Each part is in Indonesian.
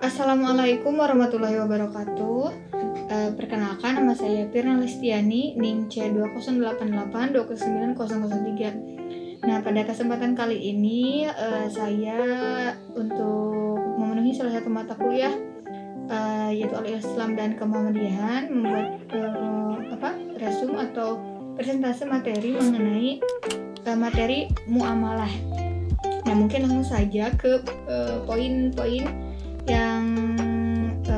Assalamualaikum warahmatullahi wabarakatuh. Perkenalkan, nama saya Pirna Listiani, NIM C208829003. Nah, pada kesempatan kali ini saya untuk memenuhi salah satu mata kuliah yaitu Al-Islam dan Kemuhammadiyahan membuat resum atau presentase materi mengenai materi muamalah. Nah, mungkin langsung saja ke poin-poin yang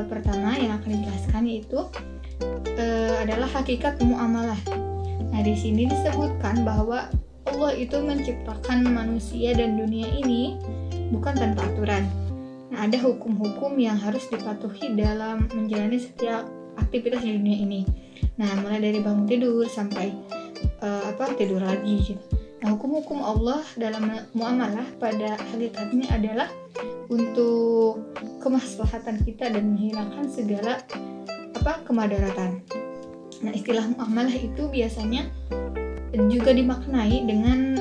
pertama yang akan dijelaskan yaitu adalah hakikat muamalah. Nah, di sini disebutkan bahwa Allah itu menciptakan manusia dan dunia ini bukan tanpa aturan. Nah, ada hukum-hukum yang harus dipatuhi dalam menjalani setiap aktivitas di dunia ini. Nah, mulai dari bangun tidur sampai tidur lagi gitu. Nah, hukum-hukum Allah dalam muamalah pada hakikatnya adalah untuk kemaslahatan kita dan menghilangkan segala kemadaratan. Nah, istilah muamalah itu biasanya juga dimaknai dengan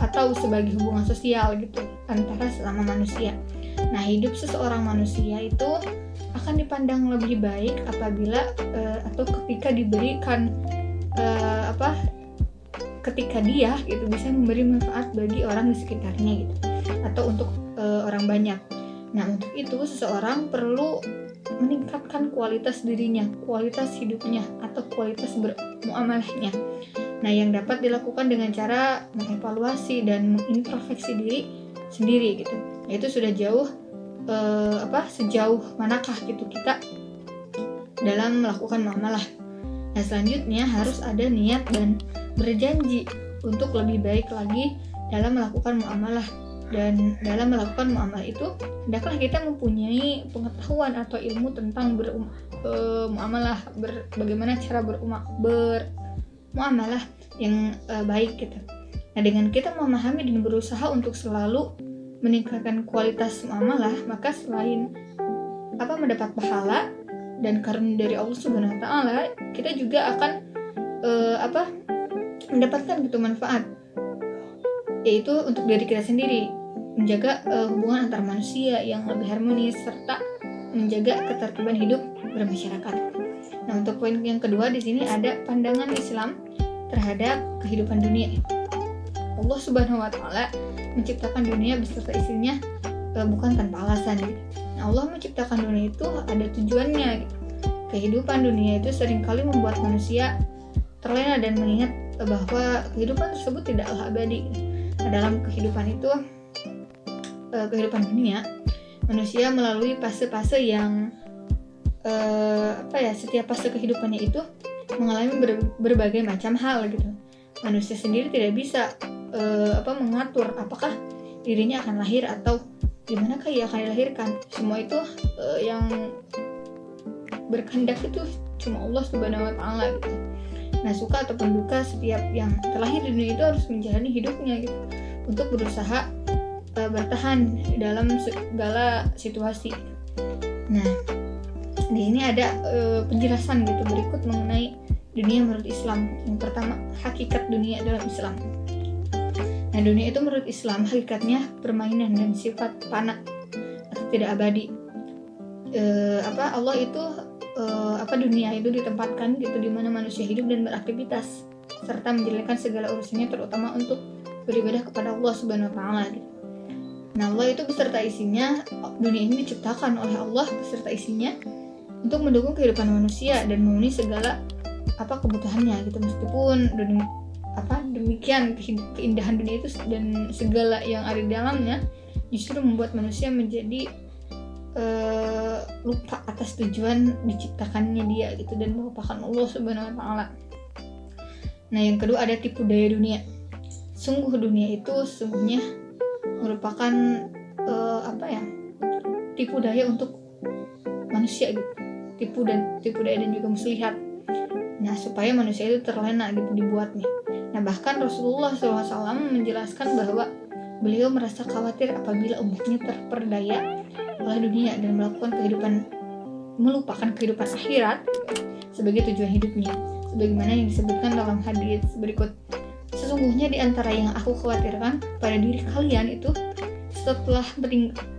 atau sebagai hubungan sosial gitu antara sesama manusia. Nah, hidup seseorang manusia itu akan dipandang lebih baik apabila atau ketika diberikan ketika dia gitu bisa memberi manfaat bagi orang di sekitarnya gitu atau untuk orang banyak. Nah, untuk itu seseorang perlu meningkatkan kualitas dirinya, kualitas hidupnya atau kualitas bermuamalahnya. Nah, yang dapat dilakukan dengan cara mengevaluasi dan mengintrospeksi diri sendiri gitu. Yaitu sudah sejauh manakah gitu kita dalam melakukan muamalah. Nah, selanjutnya harus ada niat dan berjanji untuk lebih baik lagi dalam melakukan muamalah. Dan dalam melakukan muamalah itu hendaklah kita mempunyai pengetahuan atau ilmu tentang muamalah, bagaimana cara bermuamalah yang baik gitu. Nah, dengan kita memahami dan berusaha untuk selalu meningkatkan kualitas muamalah, maka selain mendapat pahala dan karunia dari Allah Subhanahu wa taala, kita juga akan mendapatkan gitu manfaat, yaitu untuk diri kita sendiri, menjaga hubungan antar manusia yang lebih harmonis serta menjaga ketertiban hidup bermasyarakat. Nah, untuk poin yang kedua di sini ada pandangan Islam terhadap kehidupan dunia. Allah Subhanahu wa taala menciptakan dunia beserta isinya bukan tanpa alasan gitu. Nah, Allah menciptakan dunia itu ada tujuannya gitu. Kehidupan dunia itu seringkali membuat manusia terlena dan mengingat bahwa kehidupan tersebut tidaklah abadi. Nah, dalam kehidupan dunia, manusia melalui fase-fase yang setiap fase kehidupannya itu mengalami berbagai macam hal gitu. Manusia sendiri tidak bisa mengatur apakah dirinya akan lahir atau dimanakah ia akan dilahirkan. Semua itu yang berkehendak itu cuma Allah Subhanahu wa taala gitu. Nah, suka ataupun duka setiap yang terlahir di dunia itu harus menjalani hidupnya gitu untuk berusaha bertahan dalam segala situasi. Nah, di sini ada penjelasan gitu berikut mengenai dunia menurut Islam. Yang pertama, hakikat dunia dalam Islam. Nah, dunia itu menurut Islam hakikatnya permainan dan sifat fana atau tidak abadi. Allah itu dunia itu ditempatkan gitu di mana manusia hidup dan beraktivitas serta menjalankan segala urusannya, terutama untuk beribadah kepada Allah Subhanahu wa taala gitu. Nah, Allah itu beserta isinya, dunia ini diciptakan oleh Allah beserta isinya untuk mendukung kehidupan manusia dan memenuhi segala kebutuhannya gitu. Meskipun demikian keindahan dunia itu dan segala yang ada di dalamnya justru membuat manusia menjadi lupa atas tujuan diciptakannya dia gitu dan melupakan Allah Subhanahu wa taala. Nah, yang kedua ada tipu daya dunia. Sungguh dunia itu sesungguhnya merupakan tipu daya untuk manusia gitu. Tipu daya dan juga muslihat. Nah, supaya manusia itu terlena gitu dibuatnya. Nah, bahkan Rasulullah SAW menjelaskan bahwa beliau merasa khawatir apabila umatnya terperdaya oleh dunia dan melupakan kehidupan akhirat sebagai tujuan hidupnya. Sebagaimana yang disebutkan dalam hadis berikut, sesungguhnya di antara yang aku khawatirkan pada diri kalian itu setelah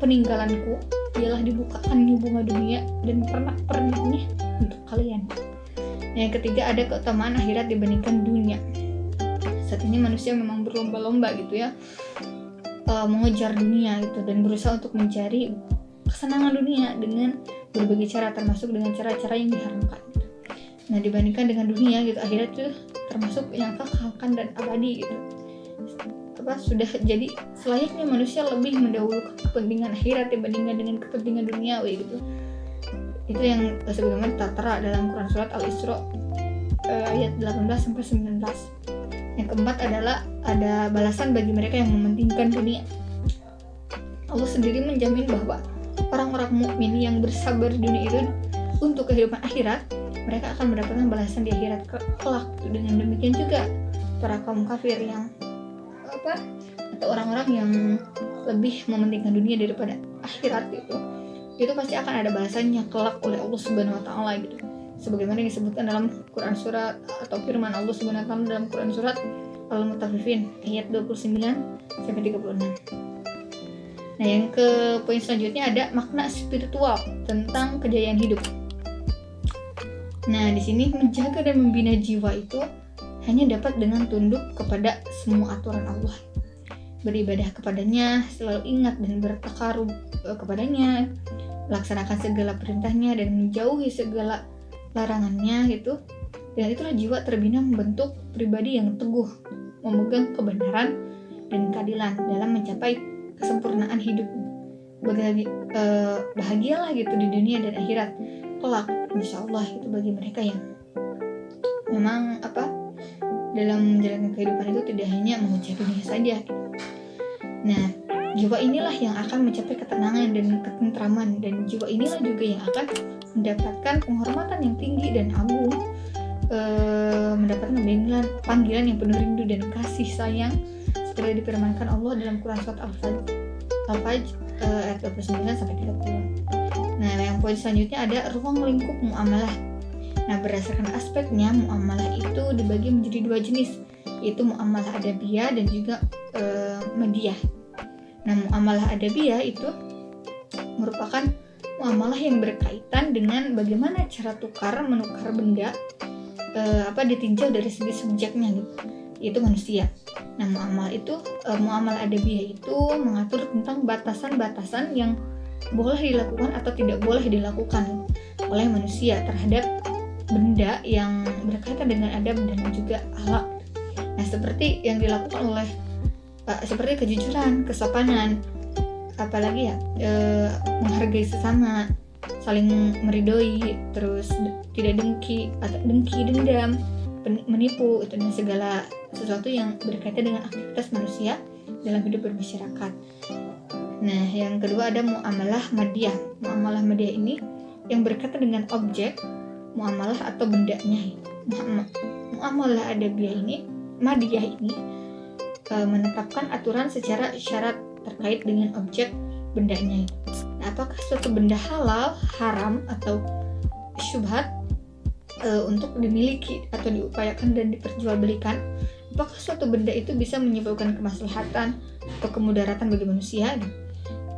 peninggalanku ialah dibukakannya bunga dunia dan pernak-perniknya untuk kalian. Nah, yang ketiga ada keutamaan akhirat dibandingkan dunia. Saat ini manusia memang berlomba-lomba gitu ya, mengejar dunia gitu dan berusaha untuk mencari kesenangan dunia dengan berbagai cara, termasuk dengan cara-cara yang diharamkan gitu. Nah, dibandingkan dengan dunia gitu, akhirat itu termasuk yang kekalkan dan abadi gitu. Sudah jadi selayaknya manusia lebih mendahulukan kepentingan akhirat dibandingkan dengan kepentingan duniawi gitu. Itu yang sebagaimana tertera dalam Quran surat Al-Isra ayat 18 sampai 19. Yang keempat adalah ada balasan bagi mereka yang mementingkan dunia. Allah sendiri menjamin bahwa orang-orang mukmin yang bersabar di dunia itu untuk kehidupan akhirat, mereka akan mendapatkan balasan di akhirat kelak. Dengan demikian juga para kaum kafir yang atau orang-orang yang lebih mementingkan dunia daripada akhirat itu pasti akan ada balasannya kelak oleh Allah Subhanahu wa taala gitu. Sebagaimana disebutkan dalam Quran surat atau firman Allah Subhanahu wa taala dalam Quran surat Al-Mutaffifin ayat 29 sampai 36. Nah, yang ke poin selanjutnya ada makna spiritual tentang kejayaan hidup. Nah, di sini menjaga dan membina jiwa itu hanya dapat dengan tunduk kepada semua aturan Allah, beribadah kepadanya, selalu ingat dan bertakarub kepadanya, laksanakan segala perintahnya dan menjauhi segala larangannya gitu. Dan itulah jiwa terbina membentuk pribadi yang teguh, memegang kebenaran dan keadilan dalam mencapai kesempurnaan hidup. Bahagialah gitu di dunia dan akhirat kelak, insyaallah itu bagi mereka yang memang dalam menjalankan kehidupan itu tidak hanya mengejar dunia saja. Nah, jiwa inilah yang akan mencapai ketenangan dan ketentraman, dan jiwa inilah juga yang akan mendapatkan penghormatan yang tinggi dan agung, mendapatkan panggilan yang penuh rindu dan kasih sayang seperti difirmankan Allah dalam Quran surat Al-Fajr ayat 29 sampai 30. Nah, yang poin selanjutnya ada ruang lingkup muamalah. Nah, berdasarkan aspeknya, muamalah itu dibagi menjadi dua jenis, yaitu muamalah adabiyah dan juga madiyah. Nah, muamalah adabiyah itu merupakan muamalah yang berkaitan dengan bagaimana cara menukar benda ditinjau dari segi subjeknya gitu, yaitu manusia. Nah, muamalah adabiyah itu mengatur tentang batasan-batasan yang boleh dilakukan atau tidak boleh dilakukan oleh manusia terhadap benda yang berkaitan dengan adab dan juga akhlak. Nah, seperti yang dilakukan oleh seperti kejujuran, kesopanan, apalagi menghargai sesama, saling meridoi, terus tidak dengki, dendam, menipu, itu dan segala sesuatu yang berkaitan dengan aktivitas manusia dalam hidup bermasyarakat. Nah, yang kedua ada muamalah madiyah. Muamalah madiyah ini yang berkaitan dengan objek muamalah atau bendanya. Muamalah madiyah ini menetapkan aturan secara syarat terkait dengan objek bendanya. Nah, apakah suatu benda halal, haram, atau syubhat untuk dimiliki atau diupayakan dan diperjualbelikan? Apakah suatu benda itu bisa menyebabkan kemaslahatan atau kemudaratan bagi manusia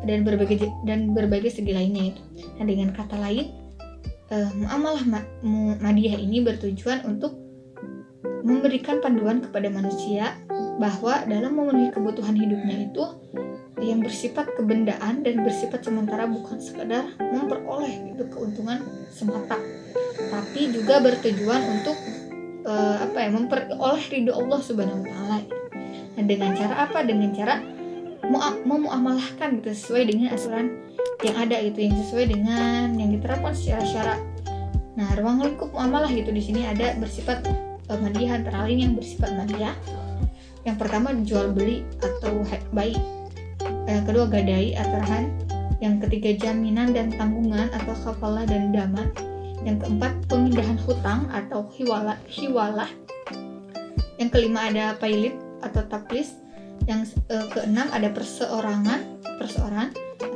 dan berbagai segi lainnya itu. Nah, dengan kata lain, muamalah madiyah ini bertujuan untuk memberikan panduan kepada manusia bahwa dalam memenuhi kebutuhan hidupnya itu yang bersifat kebendaan dan bersifat sementara bukan sekadar memperoleh keuntungan semata, tapi juga bertujuan untuk memperoleh ridho Allah Subhanahu wa taala. Nah, dengan cara apa? Dengan cara memuamalahkan sesuai dengan aturan yang ada yang sesuai dengan yang diterapkan secara syara. Nah, ruang lingkup muamalah di sini ada bersifat madiyah, antara lain yang bersifat madiyah. Yang pertama jual beli atau baik. Yang kedua gadai atau rahan. Yang ketiga jaminan dan tanggungan atau kafalah dan daman. Yang keempat pemindahan hutang atau hiwalah. Yang kelima ada pailit atau taplis. Yang keenam ada perseorangan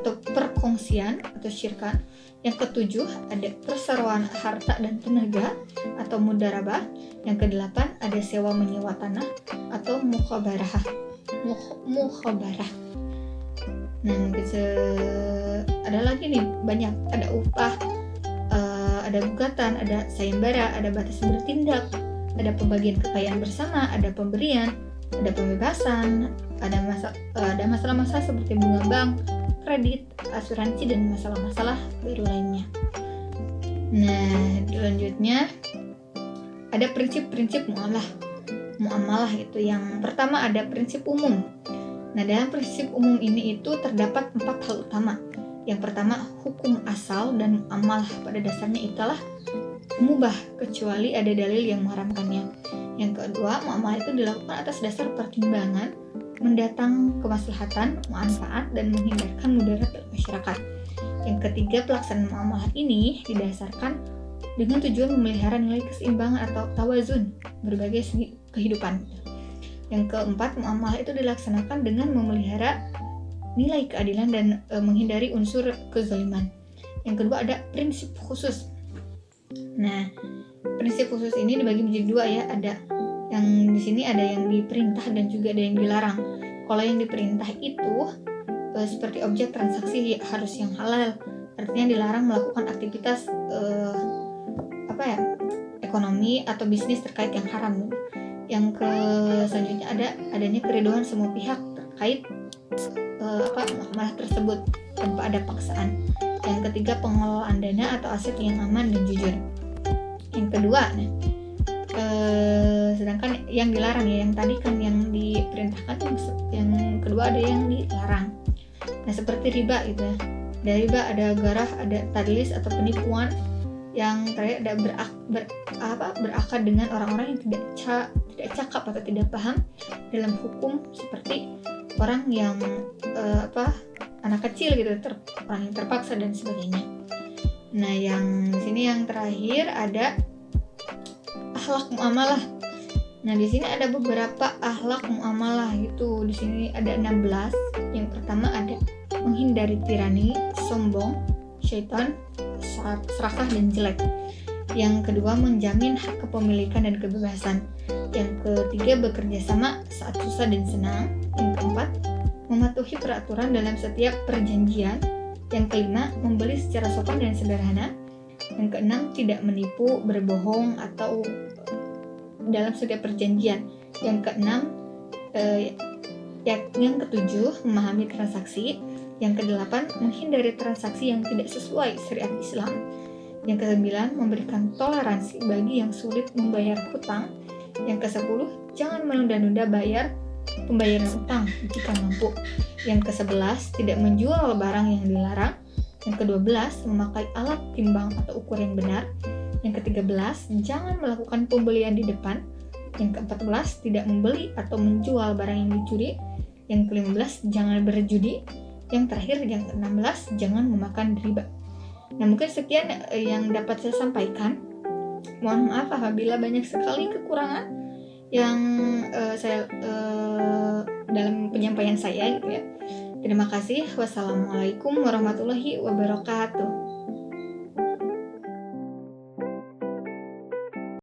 atau perkongsian atau syirkan. Yang ketujuh ada perseroan harta dan tenaga atau mudarabah. Yang kedelapan ada sewa menyewa tanah atau mukhabarah. Nah, mungkin ada lagi nih banyak, ada upah, ada gugatan, ada sayembara, ada batas bertindak, ada pembagian kekayaan bersama, ada pemberian, ada pembebasan, ada masalah-masalah seperti bunga bank, kredit, asuransi, dan masalah-masalah baru lainnya. Nah, selanjutnya ada prinsip-prinsip muamalah itu. Yang pertama ada prinsip umum. Nah, dalam prinsip umum ini itu terdapat 4 hal utama. Yang pertama, hukum asal dan muamalah pada dasarnya itulah mubah kecuali ada dalil yang mengharamkannya. Yang kedua, muamalah itu dilakukan atas dasar pertimbangan mendatang kemaslahatan, manfaat, dan menghindarkan mudarat dalam masyarakat. Yang ketiga, pelaksanaan muamalah ini didasarkan dengan tujuan memelihara nilai keseimbangan atau tawazun berbagai segi kehidupan. Yang keempat, muamalah itu dilaksanakan dengan memelihara nilai keadilan dan menghindari unsur kezaliman. Yang kedua ada prinsip khusus. Nah, prinsip khusus ini dibagi menjadi 2 ya. Ada yang di sini ada yang diperintah dan juga ada yang dilarang. Kalau yang diperintah itu seperti objek transaksi harus yang halal. Artinya dilarang melakukan aktivitas ekonomi atau bisnis terkait yang haram. Yang selanjutnya adanya keriduan semua pihak terkait muamalah tersebut tanpa ada paksaan. Yang ketiga, pengelolaan dana atau aset yang aman dan jujur. Yang kedua, sedangkan yang dilarang ya, yang tadi kan yang diperintahkan, yang kedua ada yang dilarang. Nah, seperti riba gitu ya. Ada riba, ada garah, ada tadlis atau penipuan. Yang terakhir ada berakad dengan orang-orang yang tidak cakap atau tidak paham dalam hukum, seperti orang yang anak kecil gitu, orang yang terpaksa dan sebagainya. Nah, yang di sini yang terakhir ada akhlak muamalah. Nah, di sini ada beberapa akhlak muamalah gitu. Di sini ada 16. Yang pertama ada menghindari tirani, sombong, syaitan, serakah dan jelek. Yang kedua, menjamin hak kepemilikan dan kebebasan. Yang ketiga, bekerja sama saat susah dan senang. Yang keempat, mematuhi peraturan dalam setiap perjanjian. Yang kelima, membeli secara sopan dan sederhana. Yang keenam, tidak menipu, berbohong atau dalam setiap perjanjian. Yang keenam, yang ketujuh, memahami transaksi. Yang kedelapan, menghindari transaksi yang tidak sesuai syariat Islam. Yang kesembilan, memberikan toleransi bagi yang sulit membayar hutang. Yang kesepuluh, jangan menunda-nunda pembayaran utang jika mampu. Yang ke-11, tidak menjual barang yang dilarang. Yang ke-12, memakai alat timbang atau ukur yang benar. Yang ke-13, jangan melakukan pembelian di depan. Yang ke-14, tidak membeli atau menjual barang yang dicuri. Yang ke-15, jangan berjudi. Yang terakhir, yang ke-16, jangan memakan riba. Nah, mungkin sekian yang dapat saya sampaikan. Mohon maaf apabila banyak sekali kekurangan yang saya dalam penyampaian saya gitu ya. Terima kasih. Wassalamualaikum warahmatullahi wabarakatuh.